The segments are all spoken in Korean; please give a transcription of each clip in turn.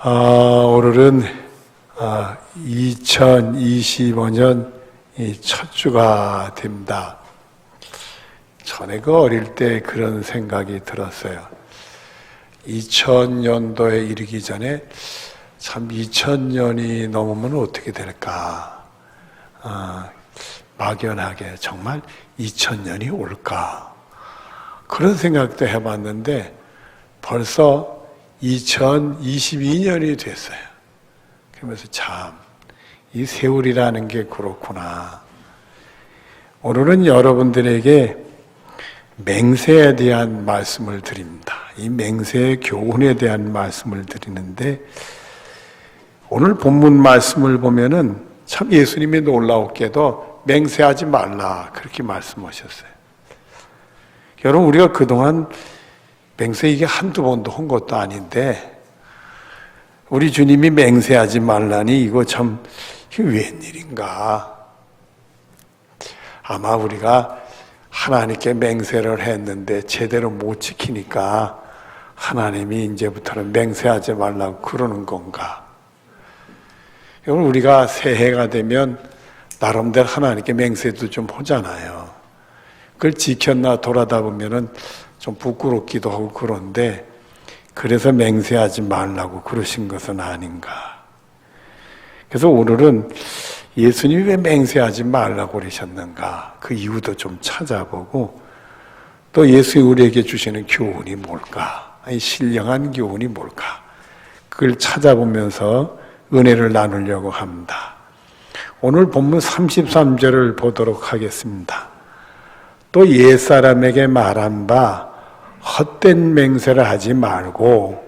오늘은 2025년 첫 주가 됩니다. 전에 어릴 때 그런 생각이 들었어요. 2000년도에 이르기 전에 참 2000년이 넘으면 어떻게 될까? 막연하게 정말 2000년이 올까? 그런 생각도 해봤는데 벌써 2022년이 됐어요. 그러면서 참 이 세월이라는 게 그렇구나. 오늘은 여러분들에게 맹세에 대한 말씀을 드립니다. 이 맹세의 교훈에 대한 말씀을 드리는데 오늘 본문 말씀을 보면은 참 예수님이 놀라웠게도 맹세하지 말라 그렇게 말씀하셨어요. 여러분 우리가 그동안 맹세 이게 한두 번도 한 것도 아닌데 우리 주님이 맹세하지 말라니 이거 참 이게 웬일인가. 아마 우리가 하나님께 맹세를 했는데 제대로 못 지키니까 하나님이 이제부터는 맹세하지 말라고 그러는 건가. 여러분 우리가 새해가 되면 나름대로 하나님께 맹세도 좀 하잖아요. 그걸 지켰나 돌아다 보면은 좀 부끄럽기도 하고 그런데 그래서 맹세하지 말라고 그러신 것은 아닌가. 그래서 오늘은 예수님이 왜 맹세하지 말라고 그러셨는가 그 이유도 좀 찾아보고 또 예수님이 우리에게 주시는 교훈이 뭘까, 신령한 교훈이 뭘까 그걸 찾아보면서 은혜를 나누려고 합니다. 오늘 본문 33절을 보도록 하겠습니다. 또 옛사람에게 말한 바 헛된 맹세를 하지 말고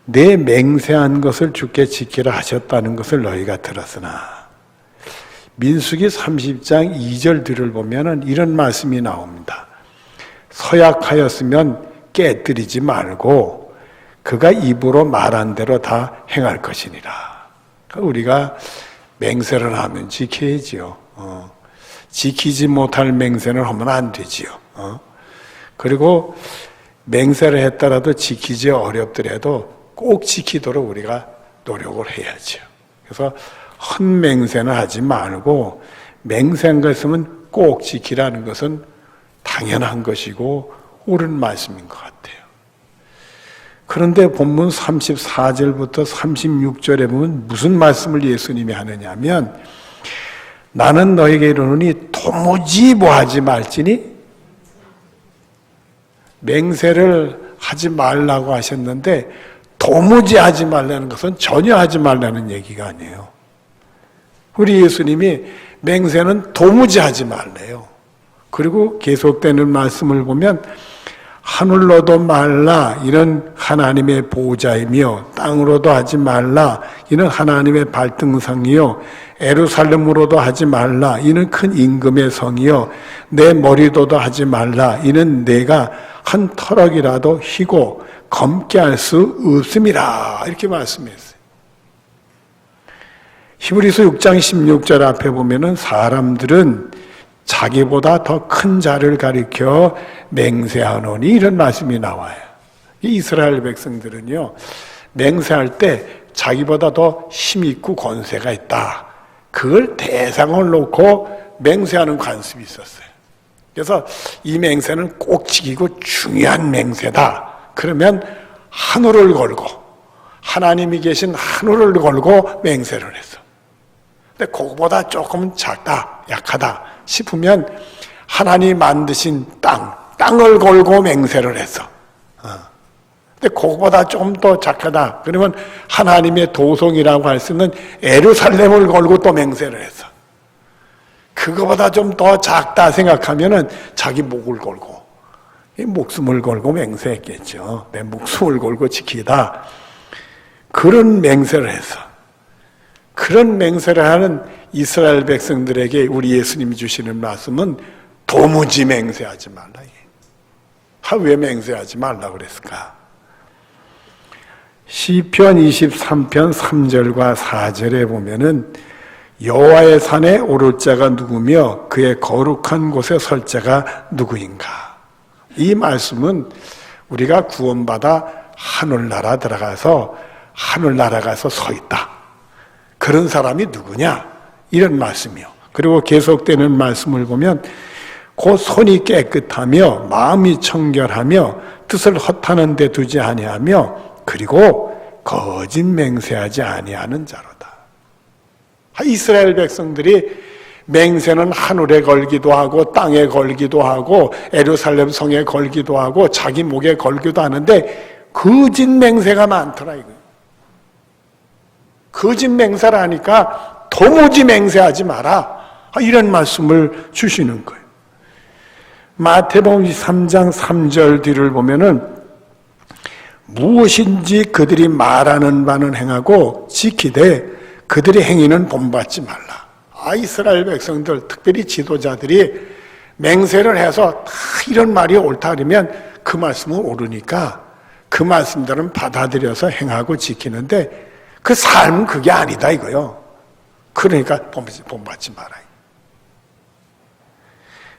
내 맹세한 것을 주께 지키라 하셨다는 것을 너희가 들었으나. 민수기 30장 2절 뒤를 보면 이런 말씀이 나옵니다. 서약하였으면 깨뜨리지 말고 그가 입으로 말한 대로 다 행할 것이니라. 우리가 맹세를 하면 지켜야지요. 지키지 못할 맹세는 하면 안 되지요. 그리고 맹세를 했더라도 지키지 어렵더라도 꼭 지키도록 우리가 노력을 해야죠. 그래서 헛맹세는 하지 말고 맹세한 거 있으면 꼭 지키라는 것은 당연한 것이고 옳은 말씀인 것 같아요. 그런데 본문 34절부터 36절에 보면 무슨 말씀을 예수님이 하느냐 하면 나는 너에게 이르노니 도무지 뭐하지 말지니 맹세를 하지 말라고 하셨는데 도무지 하지 말라는 것은 전혀 하지 말라는 얘기가 아니에요. 우리 예수님이 맹세는 도무지 하지 말래요. 그리고 계속되는 말씀을 보면 하늘로도 말라 이는 하나님의 보좌이며 땅으로도 하지 말라 이는 하나님의 발등상이요 예루살렘으로도 하지 말라 이는 큰 임금의 성이요 내 머리도도 하지 말라 이는 내가 한 터럭이라도 희고 검게 할 수 없음이라 이렇게 말씀했어요. 히브리서 6장 16절 앞에 보면은 사람들은 자기보다 더 큰 자를 가리켜 맹세하노니 이런 말씀이 나와요. 이스라엘 백성들은요 맹세할 때 자기보다 더 힘있고 권세가 있다 그걸 대상을 놓고 맹세하는 관습이 있었어요. 그래서 이 맹세는 꼭 지키고 중요한 맹세다 그러면 한우를 걸고 하나님이 계신 한우를 걸고 맹세를 했어. 근데 그거보다 조금 작다 약하다 싶으면 하나님이 만드신 땅을 걸고 맹세를 했어. 근데 그거보다 좀 더 작하다 그러면 하나님의 도성이라고 할 수 있는 예루살렘을 걸고 또 맹세를 했어. 그거보다 좀 더 작다 생각하면은 자기 목을 걸고 이 목숨을 걸고 맹세했겠죠. 내 목숨을 걸고 지키다 그런 맹세를 했어. 그런 맹세를 하는 이스라엘 백성들에게 우리 예수님이 주시는 말씀은 도무지 맹세하지 말라. 왜 맹세하지 말라 그랬을까? 시편 23편 3절과 4절에 보면은 여호와의 산에 오를 자가 누구며 그의 거룩한 곳에 설 자가 누구인가? 이 말씀은 우리가 구원받아 하늘나라 들어가서 하늘 날아가서 서 있다. 그런 사람이 누구냐? 이런 말씀이요. 그리고 계속되는 말씀을 보면 곧 손이 깨끗하며 마음이 청결하며 뜻을 허탄한 데 두지 아니하며 그리고 거짓 맹세하지 아니하는 자로다. 이스라엘 백성들이 맹세는 하늘에 걸기도 하고 땅에 걸기도 하고 예루살렘 성에 걸기도 하고 자기 목에 걸기도 하는데 거짓 맹세가 많더라 이거예요. 거짓 맹세를 하니까 도무지 맹세하지 마라. 이런 말씀을 주시는 거예요. 마태복음 3장 3절 뒤를 보면은 무엇인지 그들이 말하는 바는 행하고 지키되 그들의 행위는 본받지 말라. 이스라엘 백성들, 특별히 지도자들이 맹세를 해서 다 이런 말이 옳다 그러면 그 말씀은 옳으니까 그 말씀들은 받아들여서 행하고 지키는데 그 삶은 그게 아니다 이거요. 그러니까 본받지 마라.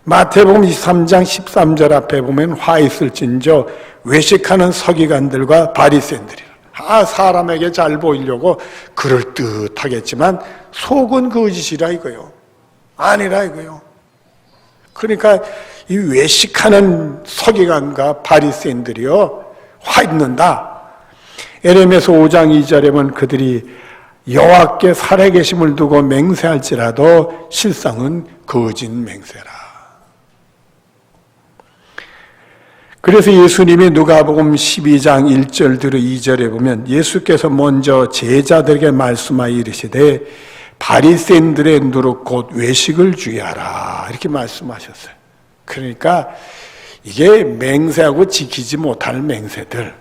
마태복음 23장 13절 앞에 보면 화 있을진저 외식하는 서기관들과 바리새인들이라. 사람에게 잘 보이려고 그럴듯하겠지만 속은 거짓이라 이거요. 아니라 이거요. 그러니까 이 외식하는 서기관과 바리새인들이요 화 있는다. 에레미야서 5장 2절에 보면 그들이 여호와께 살아계심을 두고 맹세할지라도 실상은 거짓 맹세라. 그래서 예수님이 누가복음 12장 1절부터 2절에 보면 예수께서 먼저 제자들에게 말씀하여 이르시되 바리새인들의 누룩 곧 외식을 주의하라 이렇게 말씀하셨어요. 그러니까 이게 맹세하고 지키지 못할 맹세들,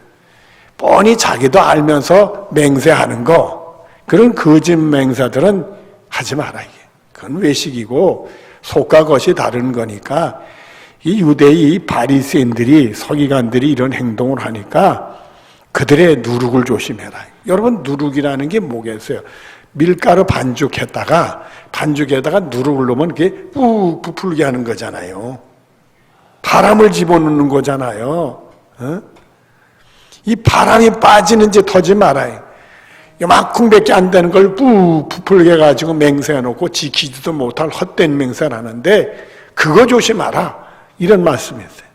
뻔히 자기도 알면서 맹세하는 거, 그런 거짓 맹사들은 하지 마라. 이게 그건 외식이고 속과 겉이 다른 거니까 이 유대의 바리새인들이 서기관들이 이런 행동을 하니까 그들의 누룩을 조심해라. 여러분 누룩이라는 게 뭐겠어요? 밀가루 반죽에다가 누룩을 넣으면 그게 꾹 부풀게 하는 거잖아요. 바람을 집어넣는 거잖아요. 이 바람이 빠지는지 터지 말아요. 요만큼밖에 안 되는 걸 꾹 부풀게 해가지고 맹세해놓고 지키지도 못할 헛된 맹세를 하는데 그거 조심하라. 이런 말씀이었어요.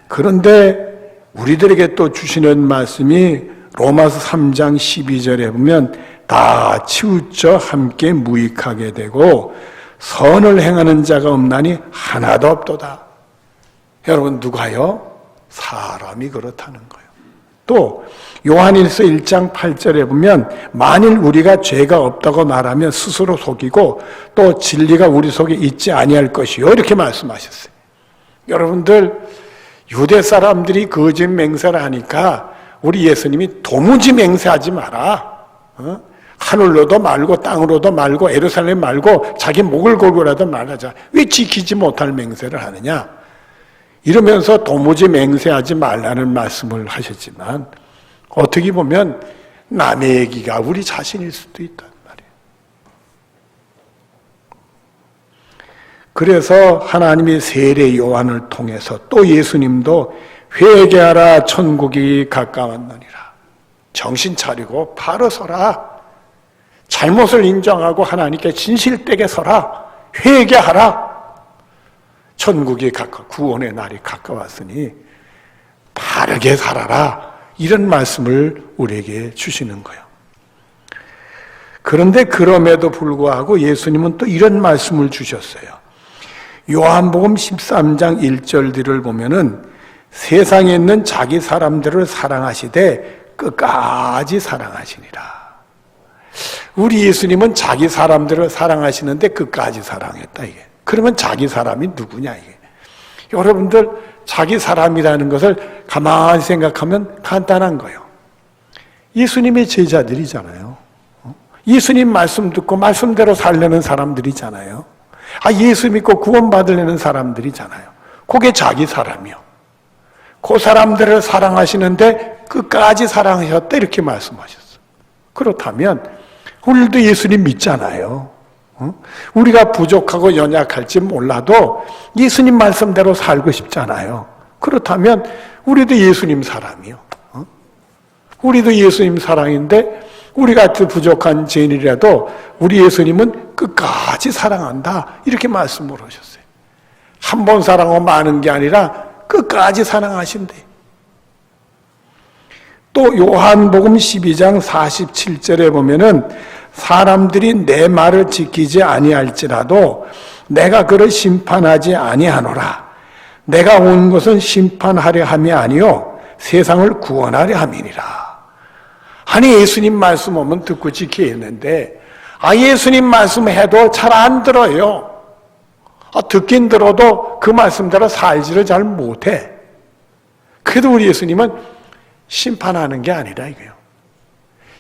그런데 우리들에게 또 주시는 말씀이 로마서 3장 12절에 보면 다 치우쳐 함께 무익하게 되고 선을 행하는 자가 없나니 하나도 없도다. 여러분 누가요? 사람이 그렇다는 거예요. 또 요한일서 1장 8절에 보면 만일 우리가 죄가 없다고 말하면 스스로 속이고 또 진리가 우리 속에 있지 아니할 것이요 이렇게 말씀하셨어요. 여러분들 유대 사람들이 거짓 맹세를 하니까 우리 예수님이 도무지 맹세하지 마라. 하늘로도 말고 땅으로도 말고 예루살렘 말고 자기 목을 걸고라도 말하자. 왜 지키지 못할 맹세를 하느냐? 이러면서 도무지 맹세하지 말라는 말씀을 하셨지만 어떻게 보면 남의 얘기가 우리 자신일 수도 있단 말이에요. 그래서 하나님이 세례 요한을 통해서 또 예수님도 회개하라 천국이 가까웠느니라. 정신 차리고 바로 서라. 잘못을 인정하고 하나님께 진실되게 서라. 회개하라. 천국이 구원의 날이 가까웠으니 바르게 살아라. 이런 말씀을 우리에게 주시는 거예요. 그런데 그럼에도 불구하고 예수님은 또 이런 말씀을 주셨어요. 요한복음 13장 1절 뒤를 보면은 세상에 있는 자기 사람들을 사랑하시되 끝까지 사랑하시니라. 우리 예수님은 자기 사람들을 사랑하시는데 끝까지 사랑했다 이게. 그러면 자기 사람이 누구냐 이게. 여러분들 자기 사람이라는 것을 가만히 생각하면 간단한 거예요. 예수님의 제자들이잖아요. 예수님 말씀 듣고 말씀대로 살려는 사람들이잖아요. 예수 믿고 구원받으려는 사람들이잖아요. 그게 자기 사람이요. 그 사람들을 사랑하시는데 끝까지 사랑하셨다 이렇게 말씀하셨어요. 그렇다면 우리도 예수님 믿잖아요. 우리가 부족하고 연약할지 몰라도 예수님 말씀대로 살고 싶잖아요. 그렇다면 우리도 예수님 사람이요. 우리도 예수님 사랑인데 우리 같은 부족한 죄인이라도 우리 예수님은 끝까지 사랑한다. 이렇게 말씀을 하셨어요. 한 번 사랑하고 마는 게 아니라 끝까지 사랑하신대. 또 요한복음 12장 47절에 보면은 사람들이 내 말을 지키지 아니할지라도 내가 그를 심판하지 아니하노라. 내가 온 것은 심판하려 함이 아니요 세상을 구원하려 함이니라. 아니 예수님 말씀 오면 듣고 지켜야 했는데 예수님 말씀 해도 잘 안 들어요. 듣긴 들어도 그 말씀대로 살지를 잘 못해. 그래도 우리 예수님은 심판하는 게 아니라 이거요.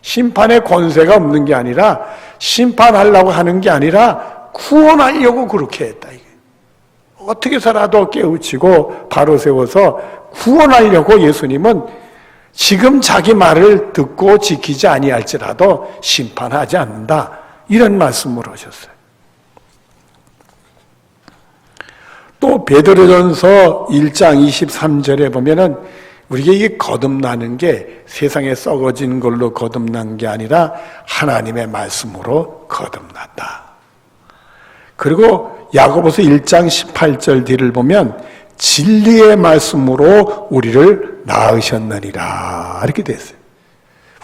심판의 권세가 없는 게 아니라 심판하려고 하는 게 아니라 구원하려고 그렇게 했다. 이게. 어떻게 해서라도 깨우치고 바로 세워서 구원하려고 예수님은 지금 자기 말을 듣고 지키지 아니할지라도 심판하지 않는다. 이런 말씀을 하셨어요. 또 베드로전서 1장 23절에 보면은 우리에게 이게 거듭나는 게 세상에 썩어진 걸로 거듭난 게 아니라 하나님의 말씀으로 거듭났다. 그리고 야고보서 1장 18절 뒤를 보면 진리의 말씀으로 우리를 낳으셨느니라 이렇게 됐어요.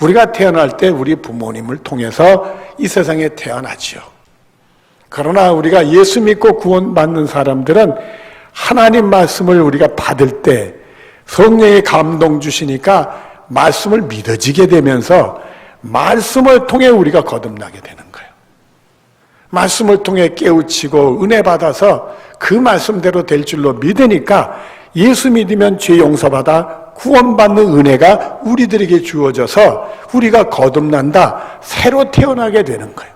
우리가 태어날 때 우리 부모님을 통해서 이 세상에 태어나죠. 그러나 우리가 예수 믿고 구원받는 사람들은 하나님 말씀을 우리가 받을 때 성령의 감동 주시니까 말씀을 믿어지게 되면서 말씀을 통해 우리가 거듭나게 되는 거예요. 말씀을 통해 깨우치고 은혜 받아서 그 말씀대로 될 줄로 믿으니까 예수 믿으면 죄 용서받아 구원받는 은혜가 우리들에게 주어져서 우리가 거듭난다, 새로 태어나게 되는 거예요.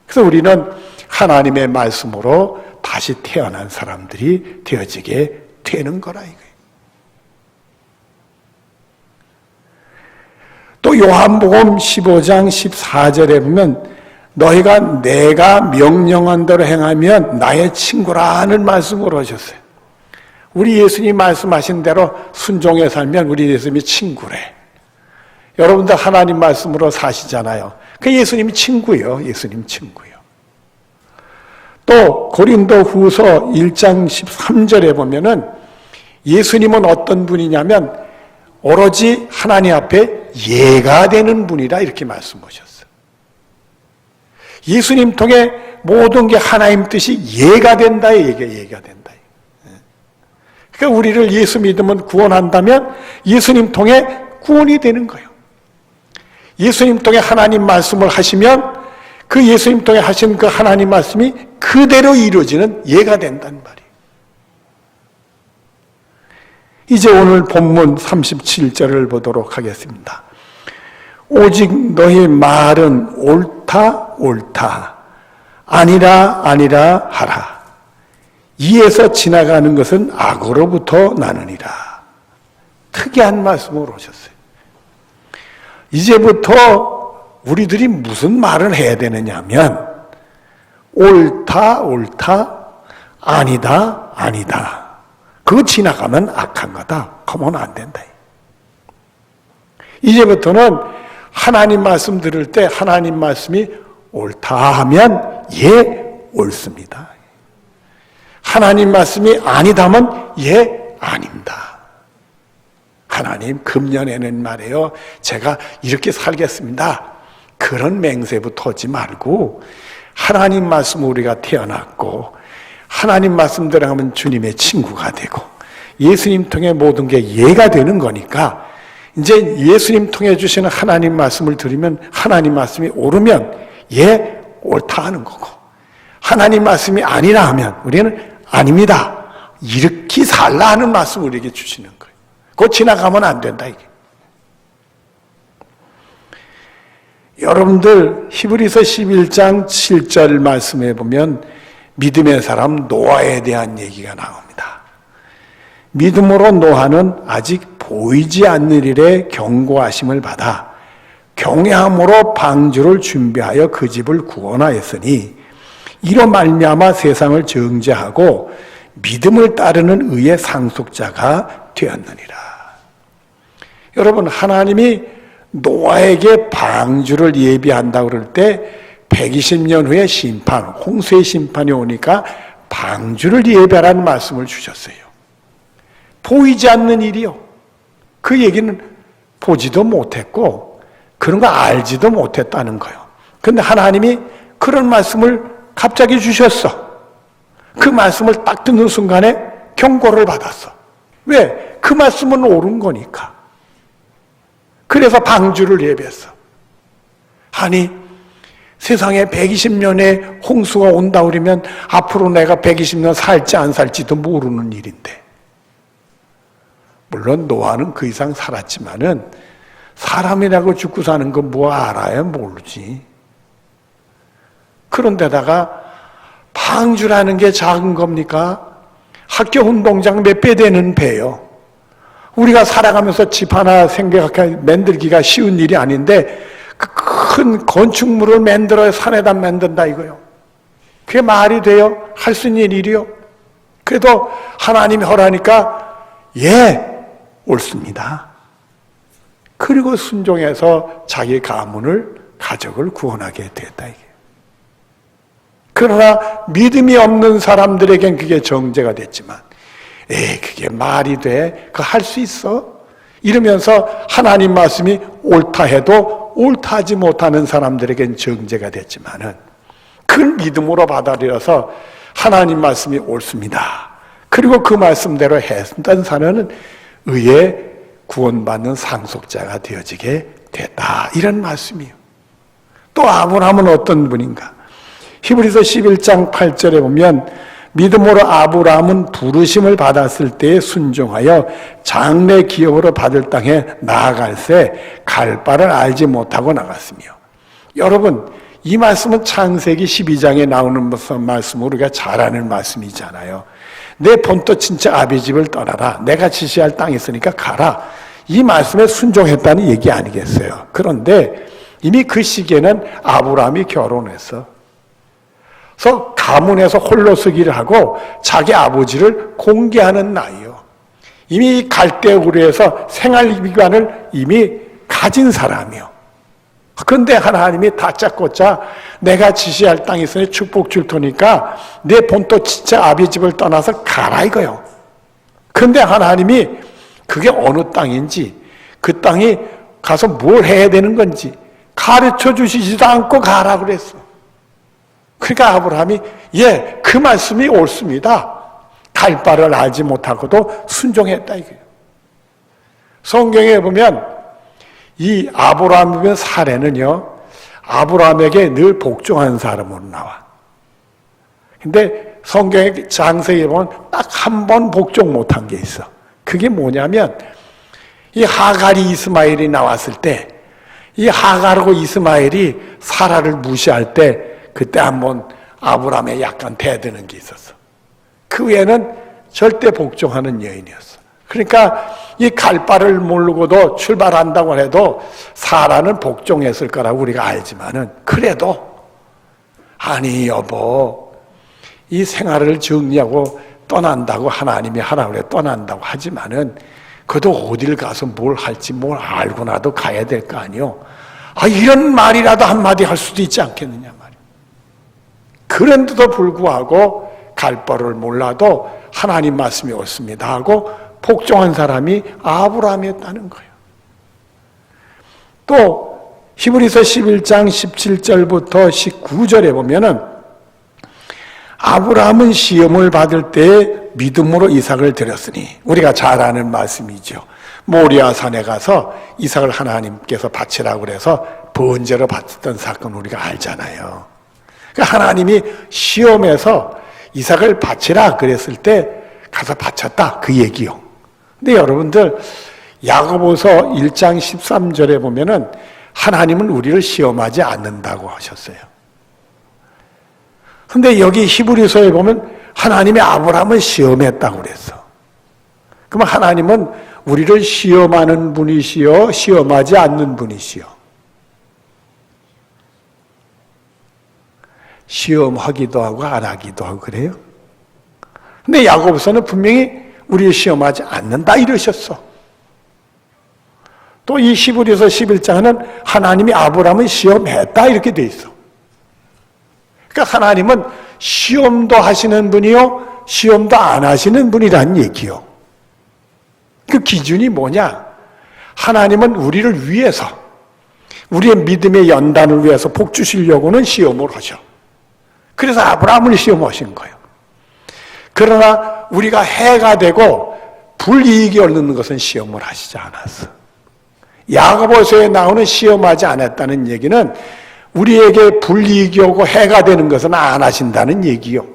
그래서 우리는 하나님의 말씀으로 다시 태어난 사람들이 되어지게 되는 거라 이거예요. 또 요한복음 15장 14절에 보면 너희가 내가 명령한 대로 행하면 나의 친구라는 말씀을 하셨어요. 우리 예수님 말씀하신 대로 순종해 살면 우리 예수님이 친구래. 여러분들 하나님 말씀으로 사시잖아요. 그 예수님이 친구예요. 예수님 친구예요. 또 고린도 후서 1장 13절에 보면은 예수님은 어떤 분이냐면 오로지 하나님 앞에 예가 되는 분이라 이렇게 말씀하셨어요. 예수님 통해 모든 게 하나님 뜻이 예가 된다. 예가 된다. 그러니까 우리를 예수 믿으면 구원한다면 예수님 통해 구원이 되는 거예요. 예수님 통해 하나님 말씀을 하시면 그 예수님 통해 하신 그 하나님 말씀이 그대로 이루어지는 예가 된다는 말이에요. 이제 오늘 본문 37절을 보도록 하겠습니다. 오직 너희 말은 옳다 옳다 아니라 아니라 하라. 이에서 지나가는 것은 악으로부터 나느니라. 특이한 말씀으로 오셨어요. 이제부터 우리들이 무슨 말을 해야 되느냐 하면 옳다 옳다 아니다 아니다. 그거 지나가면 악한 거다. 그러면 안 된다. 이제부터는 하나님 말씀 들을 때 하나님 말씀이 옳다 하면 옳습니다. 하나님 말씀이 아니다 하면 아닙니다. 하나님 금년에는 말이에요. 제가 이렇게 살겠습니다. 그런 맹세부터 하지 말고 하나님 말씀 우리가 태어났고 하나님 말씀대로 하면 주님의 친구가 되고 예수님 통해 모든 게 예가 되는 거니까 이제 예수님 통해 주시는 하나님 말씀을 들으면 하나님 말씀이 옳으면 옳다 하는 거고 하나님 말씀이 아니라 하면 우리는 아닙니다. 이렇게 살라 하는 말씀을 우리에게 주시는 거예요. 그거 지나가면 안 된다 이게. 여러분들 히브리서 11장 7절 말씀에 보면 믿음의 사람 노아에 대한 얘기가 나옵니다. 믿음으로 노아는 아직 보이지 않는 일에 경고하심을 받아 경외함으로 방주를 준비하여 그 집을 구원하였으니 이로 말미암아 세상을 정죄하고 믿음을 따르는 의의 상속자가 되었느니라. 여러분 하나님이 노아에게 방주를 예비한다고 그럴 때 120년 후에 심판, 홍수의 심판이 오니까 방주를 예배하라는 말씀을 주셨어요. 보이지 않는 일이요. 그 얘기는 보지도 못했고 그런 거 알지도 못했다는 거예요. 그런데 하나님이 그런 말씀을 갑자기 주셨어. 그 말씀을 딱 듣는 순간에 경고를 받았어. 왜? 그 말씀은 옳은 거니까. 그래서 방주를 예배했어. 아니, 세상에 120년의 홍수가 온다 그러면 앞으로 내가 120년 살지 안 살지도 모르는 일인데. 물론 노아는 그 이상 살았지만은 사람이라고 죽고 사는 거 뭐 알아야 모르지. 그런데다가 방주라는 게 작은 겁니까? 학교 운동장 몇 배 되는 배요. 우리가 살아가면서 집 하나 만들기가 쉬운 일이 아닌데 그 큰 건축물을 만들어야 산에다 만든다 이거요. 그게 말이 돼요? 할 수 있는 일이요? 그래도 하나님이 허라니까 예, 옳습니다. 그리고 순종해서 자기 가문을, 가족을 구원하게 됐다 이게. 그러나 믿음이 없는 사람들에겐 그게 정죄가 됐지만 그게 말이 돼? 그거 할 수 있어? 이러면서 하나님 말씀이 옳다 해도 옳다 하지 못하는 사람들에겐 정죄가 됐지만은 그걸 믿음으로 받아들여서 하나님 말씀이 옳습니다. 그리고 그 말씀대로 했던 사람은 의에 구원받는 상속자가 되어지게 됐다. 이런 말씀이에요. 또 아브라함은 어떤 분인가? 히브리서 11장 8절에 보면 믿음으로 아브라함은 부르심을 받았을 때에 순종하여 장래 기업으로 받을 땅에 나아갈새 갈 바를 알지 못하고 나갔으며. 여러분, 이 말씀은 창세기 12장에 나오는 말씀으로 우리가 잘 아는 말씀이잖아요. 내 본토 친척 아비 집을 떠나라. 내가 지시할 땅이 있으니까 가라. 이 말씀에 순종했다는 얘기 아니겠어요? 그런데 이미 그 시기에는 아브라함이 결혼했어. 그래서 가문에서 홀로서기를 하고 자기 아버지를 공개하는 나이요. 이미 갈대우르에서 생활기관을 이미 가진 사람이요. 그런데 하나님이 다짜고짜 내가 지시할 땅이 있으니 축복 줄 테니까 내 본토 친척 아비 집을 떠나서 가라 이거요. 그런데 하나님이 그게 어느 땅인지 그 땅이 가서 뭘 해야 되는 건지 가르쳐 주시지도 않고 가라 그랬어. 그러니까 아브라함이 그 말씀이 옳습니다. 갈 바를 알지 못하고도 순종했다 이거예요. 성경에 보면 이 아브라함의 사례는요, 아브라함에게 늘 복종한 사람으로 나와. 근데 성경의 장세에 보면 딱 한 번 복종 못한 게 있어. 그게 뭐냐면 이 하갈이 이스마엘이 나왔을 때 이 하갈하고 이스마엘이 사라를 무시할 때 그때 한번 아브라함에 약간 대드는 게 있었어. 그 외에는 절대 복종하는 여인이었어. 그러니까 이 갈 바를 모르고도 출발한다고 해도 사라는 복종했을 거라고 우리가 알지만은 그래도 아니 여보 이 생활을 정리하고 떠난다고 하나님이 하라고 그래 떠난다고 하지만은 그래도 어딜 가서 뭘 할지 뭘 알고 나도 가야 될 거 아니요. 이런 말이라도 한마디 할 수도 있지 않겠느냐 말이야. 그런데도 불구하고 갈 바를 몰라도 하나님 말씀이 옳습니다 하고 복종한 사람이 아브라함이었다는 거예요. 또 히브리서 11장 17절부터 19절에 보면은 아브라함은 시험을 받을 때 믿음으로 이삭을 드렸으니 우리가 잘 아는 말씀이죠. 모리아 산에 가서 이삭을 하나님께서 바치라고 그래서 번제로 바쳤던 사건 우리가 알잖아요. 그러니까 하나님이 시험에서 이삭을 바치라 그랬을 때 가서 바쳤다 그 얘기요. 근데 여러분들 야고보서 1장 13절에 보면은 하나님은 우리를 시험하지 않는다고 하셨어요. 근데 여기 히브리서에 보면 하나님이 아브라함을 시험했다고 그랬어. 그러면 하나님은 우리를 시험하는 분이시여 시험하지 않는 분이시여. 시험하기도 하고 안 하기도 하고 그래요. 근데 야고보서는 분명히 우리를 시험하지 않는다 이러셨어. 또 이 히브리서 11장은 하나님이 아브라함을 시험했다 이렇게 돼 있어. 그러니까 하나님은 시험도 하시는 분이요, 시험도 안 하시는 분이란 얘기요. 그 기준이 뭐냐? 하나님은 우리를 위해서, 우리의 믿음의 연단을 위해서 복 주시려고는 시험을 하셔. 그래서 아브라함을 시험하신 거예요. 그러나 우리가 해가 되고 불이익이 얻는 것은 시험을 하시지 않았어. 야고보서에 나오는 시험하지 않았다는 얘기는 우리에게 불이익이 오고 해가 되는 것은 안 하신다는 얘기요.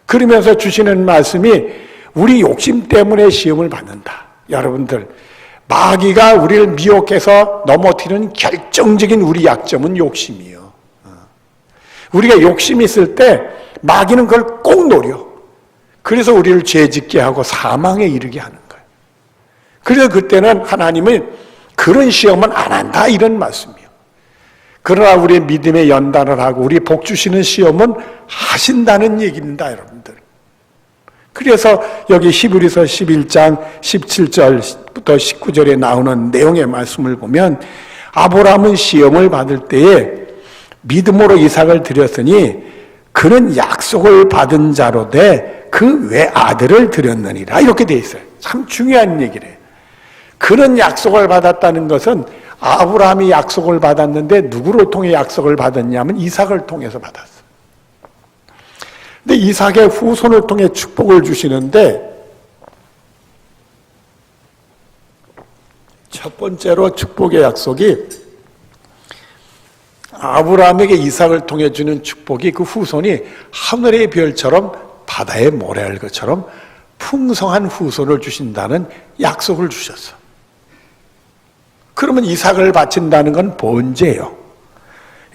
그러면서 주시는 말씀이 우리 욕심 때문에 시험을 받는다. 여러분들, 마귀가 우리를 미혹해서 넘어뜨리는 결정적인 우리 약점은 욕심이요. 우리가 욕심이 있을 때 마귀는 그걸 꼭 노려. 그래서 우리를 죄짓게 하고 사망에 이르게 하는 거예요. 그래서 그때는 하나님은 그런 시험은 안 한다 이런 말씀이에요. 그러나 우리의 믿음의 연단을 하고 우리 복 주시는 시험은 하신다는 얘기입니다, 여러분들. 그래서 여기 히브리서 11장 17절부터 19절에 나오는 내용의 말씀을 보면 아브라함은 시험을 받을 때에 믿음으로 이삭을 드렸으니 그는 약속을 받은 자로 돼 그 외아들을 드렸느니라 이렇게 돼 있어요. 참 중요한 얘기래요. 그는 약속을 받았다는 것은 아브라함이 약속을 받았는데 누구를 통해 약속을 받았냐면 이삭을 통해서 받았어. 근데 이삭의 후손을 통해 축복을 주시는데 첫 번째로 축복의 약속이 아브라함에게 이삭을 통해 주는 축복이 그 후손이 하늘의 별처럼 바다의 모래알 것처럼 풍성한 후손을 주신다는 약속을 주셨어. 그러면 이삭을 바친다는 건 번제예요.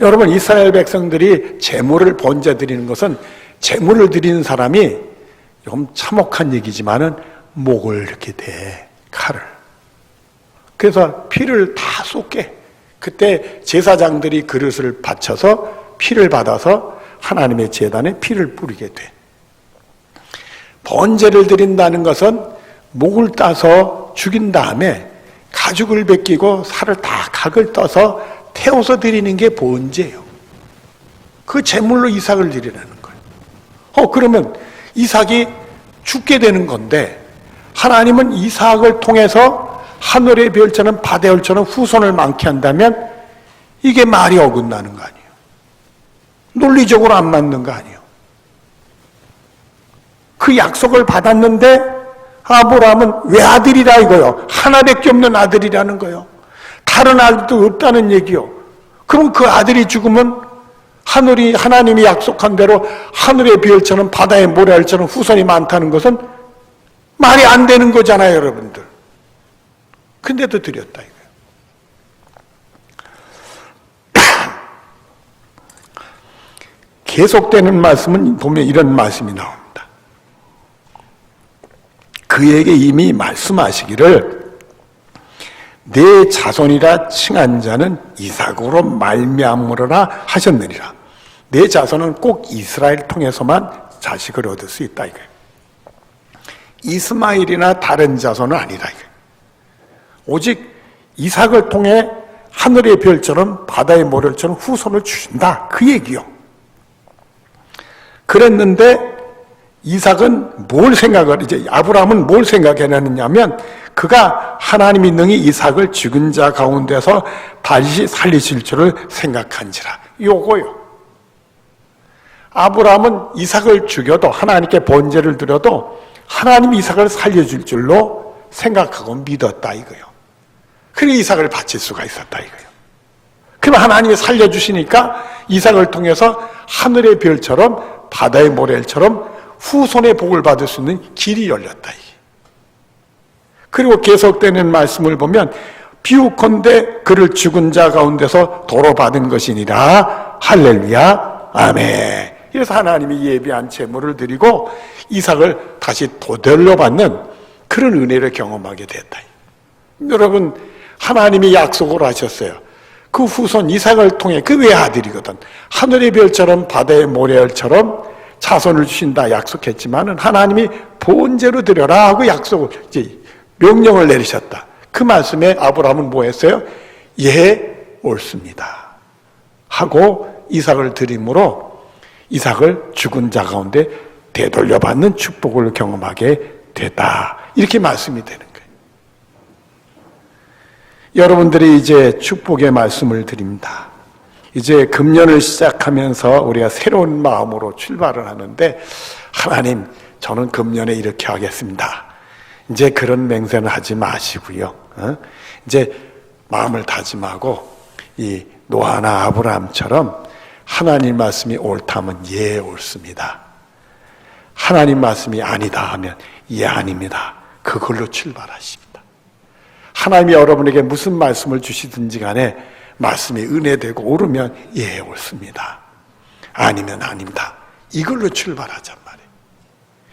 여러분, 이스라엘 백성들이 제물을 번제 드리는 것은 제물을 드리는 사람이 좀 참혹한 얘기지만은 목을 이렇게 대, 칼을. 그래서 피를 다 쏟게. 그때 제사장들이 그릇을 받쳐서 피를 받아서 하나님의 제단에 피를 뿌리게 돼. 번제를 드린다는 것은 목을 따서 죽인 다음에 가죽을 벗기고 살을 다 각을 떠서 태워서 드리는 게 번제예요. 그 제물로 이삭을 드리라는 거예요. 그러면 이삭이 죽게 되는 건데 하나님은 이삭을 통해서 하늘의 별처럼 바다의 별처럼 후손을 많게 한다면 이게 말이 어긋나는 거 아니에요. 논리적으로 안 맞는 거 아니에요. 그 약속을 받았는데 아브라함은 외아들이라 이거요. 하나밖에 없는 아들이라는 거요. 다른 아들도 없다는 얘기요. 그럼 그 아들이 죽으면 하나님이 약속한 대로 하늘의 별처럼 바다의 모래알처럼 후손이 많다는 것은 말이 안 되는 거잖아요, 여러분들. 근데도 드렸다 이거예요. 계속되는 말씀은 보면 이런 말씀이 나옵니다. 그에게 이미 말씀하시기를 내 자손이라 칭한 자는 이삭으로 말미암으로라 하셨느니라. 내 자손은 꼭 이스라엘 통해서만 자식을 얻을 수 있다 이거예요. 이스마엘이나 다른 자손은 아니다 이거예요. 오직 이삭을 통해 하늘의 별처럼 바다의 모래처럼 후손을 주신다 그 얘기요. 그랬는데 이삭은 아브라함은 뭘 생각해냈느냐면 그가 하나님이 능히 이삭을 죽은 자 가운데서 다시 살리실 줄을 생각한지라. 요거요. 아브라함은 이삭을 죽여도 하나님께 번제를 드려도 하나님이 이삭을 살려줄 줄로 생각하고 믿었다 이거요. 그래 이삭을 바칠 수가 있었다 이거요. 그럼 하나님이 살려주시니까 이삭을 통해서 하늘의 별처럼 바다의 모래처럼 후손의 복을 받을 수 있는 길이 열렸다. 그리고 계속되는 말씀을 보면 비유컨대 그를 죽은 자 가운데서 도로 받은 것이니라. 할렐루야 아멘. 그래서 하나님이 예비한 제물을 드리고 이삭을 다시 도델로 받는 그런 은혜를 경험하게 됐다. 여러분, 하나님이 약속을 하셨어요. 그 후손 이삭을 통해 그 외아들이거든. 하늘의 별처럼 바다의 모래알처럼 자손을 주신다 약속했지만은 하나님이 번제로 드려라 하고 명령을 내리셨다. 그 말씀에 아브라함은 뭐 했어요? 예, 옳습니다 하고 이삭을 드림으로 이삭을 죽은 자 가운데 되돌려받는 축복을 경험하게 됐다. 이렇게 말씀이 되는 거예요. 여러분들이 이제 축복의 말씀을 드립니다. 이제 금년을 시작하면서 우리가 새로운 마음으로 출발을 하는데, 하나님, 저는 금년에 이렇게 하겠습니다. 이제 그런 맹세는 하지 마시고요. 이제 마음을 다짐하고 이 노아나 아브라함처럼 하나님 말씀이 옳다면 예, 옳습니다. 하나님 말씀이 아니다 하면 예, 아닙니다. 그걸로 출발하십니다. 하나님이 여러분에게 무슨 말씀을 주시든지 간에 말씀이 은혜되고 옳으면 예, 옳습니다. 아니면 아닙니다. 이걸로 출발하잔 말이에요.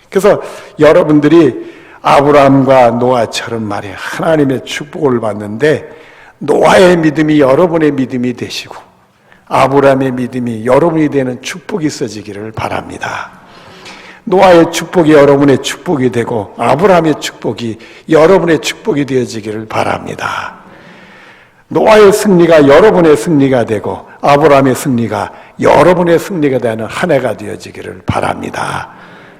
그래서 여러분들이 아브라함과 노아처럼 말이에요. 하나님의 축복을 받는데 노아의 믿음이 여러분의 믿음이 되시고 아브라함의 믿음이 여러분이 되는 축복이 있어지기를 바랍니다. 노아의 축복이 여러분의 축복이 되고 아브라함의 축복이 여러분의 축복이 되어지기를 바랍니다. 노아의 승리가 여러분의 승리가 되고 아브라함의 승리가 여러분의 승리가 되는 한 해가 되어지기를 바랍니다.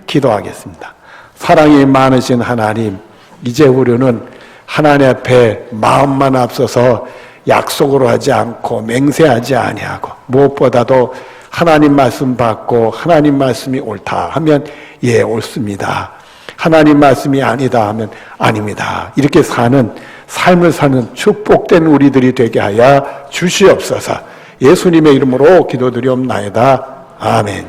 기도하겠습니다. 사랑이 많으신 하나님, 이제 우리는 하나님 앞에 마음만 앞서서 약속으로 하지 않고 맹세하지 아니하고 무엇보다도 하나님 말씀 받고 하나님 말씀이 옳다 하면 예, 옳습니다. 하나님 말씀이 아니다 하면 아닙니다. 이렇게 사는 삶을 사는 축복된 우리들이 되게 하여 주시옵소서. 예수님의 이름으로 기도드리옵나이다. 아멘.